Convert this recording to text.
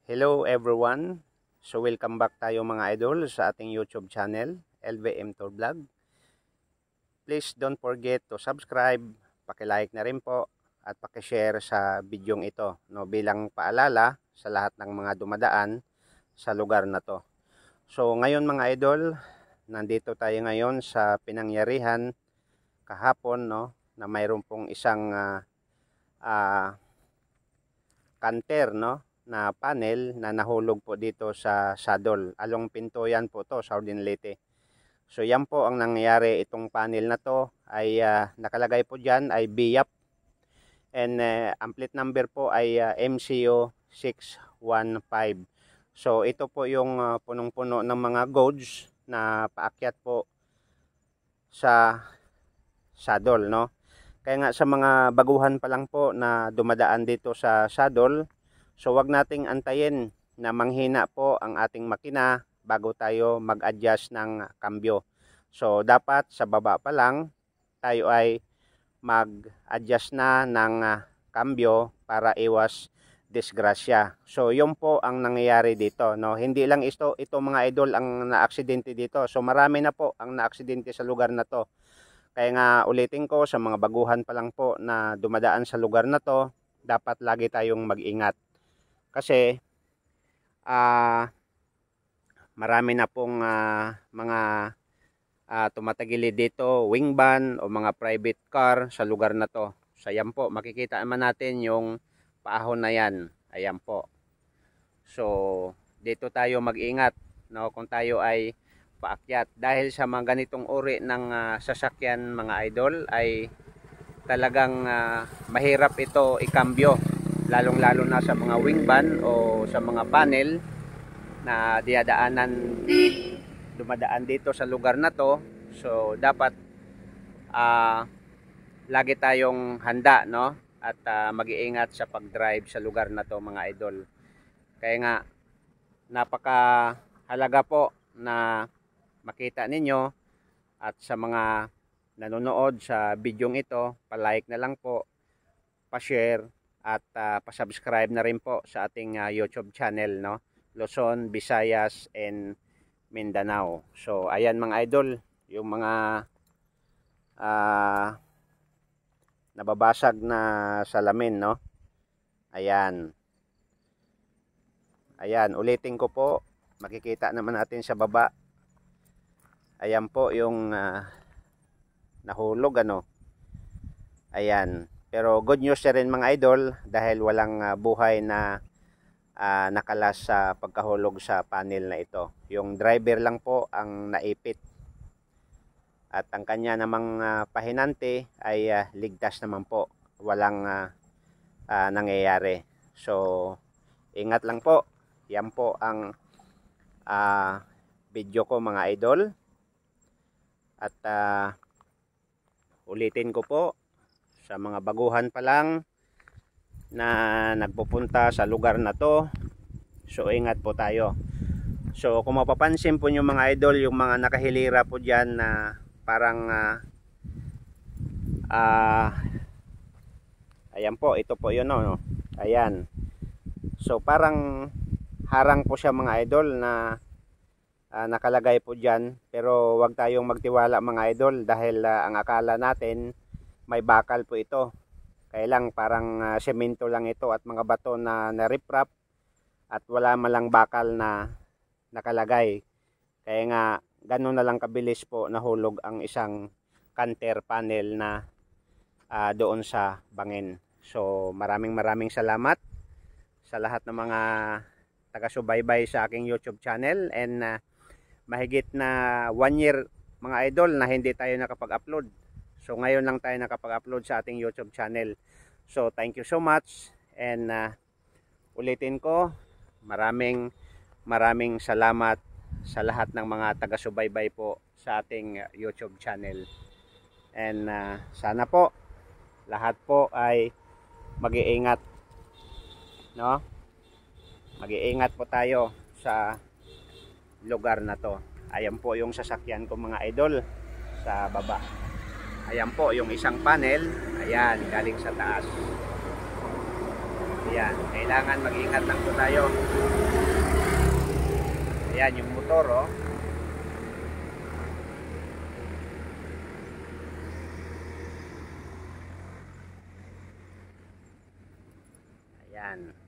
Hello everyone. So welcome back tayo mga idol sa ating YouTube channel, LVM Tour Vlog. Please don't forget to subscribe, paki-like na rin po at paki-share sa bidyong ito, no, bilang paalala sa lahat ng mga dumadaan sa lugar na to. So ngayon mga idol, nandito tayo ngayon sa pinangyarihan kahapon, no, na mayroon pong isang kanter, no, na panel na nahulog po dito sa saddle. Along Pintoyan po to, Southern Leyte. So yan po ang nangyayari. Itong panel na to ay nakalagay po dyan ay BIAP and ang plate number po ay MCO 615. So ito po yung punong-puno ng mga gauge na paakyat po sa saddle, no. Kaya nga sa mga baguhan pa lang po na dumadaan dito sa saddle, so wag nating antayin na manghina po ang ating makina bago tayo mag-adjust ng kambyo. So dapat sa baba pa lang tayo ay mag-adjust na ng kambyo para iwas disgrasya. So yun po ang nangyayari dito, no. Hindi lang ito mga idol ang naaksidente dito. So marami na po ang naaksidente sa lugar na to. Kaya nga ulitin ko, sa mga baguhan pa lang po na dumadaan sa lugar na to, dapat lagi tayong mag-ingat. Kasi marami na pong mga tumatagili dito, wing van o mga private car sa lugar na to. So ayan po, makikita naman natin yung paahon na yan. Ayan po. So dito tayo mag-ingat, no, kung tayo ay paakyat. Dahil sa mga ganitong uri ng sasakyan mga idol ay talagang mahirap ito ikambyo. Lalong-lalo na sa mga wing van o sa mga panel na dumadaan dito sa lugar na to. So dapat lagi tayong handa, no, at mag-iingat sa pag-drive sa lugar na to mga idol. Kaya nga napakahalaga po na makita ninyo, at sa mga nanonood sa bidyong ito, pa-like na lang po, pa-share at pa-subscribe na rin po sa ating YouTube channel, no, Luzon, Visayas and Mindanao. So ayan mga idol, yung mga nababasag na salamin, no. Ayan. Ayan, ulitin ko po, makikita naman natin sa baba. Ayan po yung nahulog, ano. Ayan. Pero good news na rin mga idol dahil walang buhay na nakalas sa pagkahulog sa panel na ito. Yung driver lang po ang naipit. At ang kanya namang pahinante ay ligtas naman po. Walang nangyayari. So ingat lang po. Yan po ang video ko mga idol. At ulitin ko po, sa mga baguhan pa lang na nagpupunta sa lugar na to, so ingat po tayo. So kung mapapansin po nyo mga idol, yung mga nakahilira po dyan na parang ayan po, ito po yun, no? Ayan. So parang harang po siya mga idol na nakalagay po dyan, pero wag tayong magtiwala mga idol dahil ang akala natin may bakal po ito. Kaya lang parang semento lang ito at mga bato na nariprap at wala malang bakal na nakalagay. Kaya nga ganun na lang kabilis po nahulog ang isang canter panel na doon sa bangin. So maraming salamat sa lahat ng mga taga-subaybay sa aking YouTube channel, and mahigit na 1 year mga idol na hindi tayo nakapag-upload. So ngayon lang tayo nakapag-upload sa ating YouTube channel. So thank you so much, and ulitin ko, maraming salamat sa lahat ng mga taga-subaybay po sa ating YouTube channel. And sana po lahat po ay mag-iingat, no? Mag-iingat po tayo sa lugar na to. Ayan po yung sasakyan ko mga idol sa baba. Ayan po yung isang panel. Ayan, galing sa taas. Ayan, kailangan mag-ingat lang po tayo. Ayan yung motor, oh. Ayan.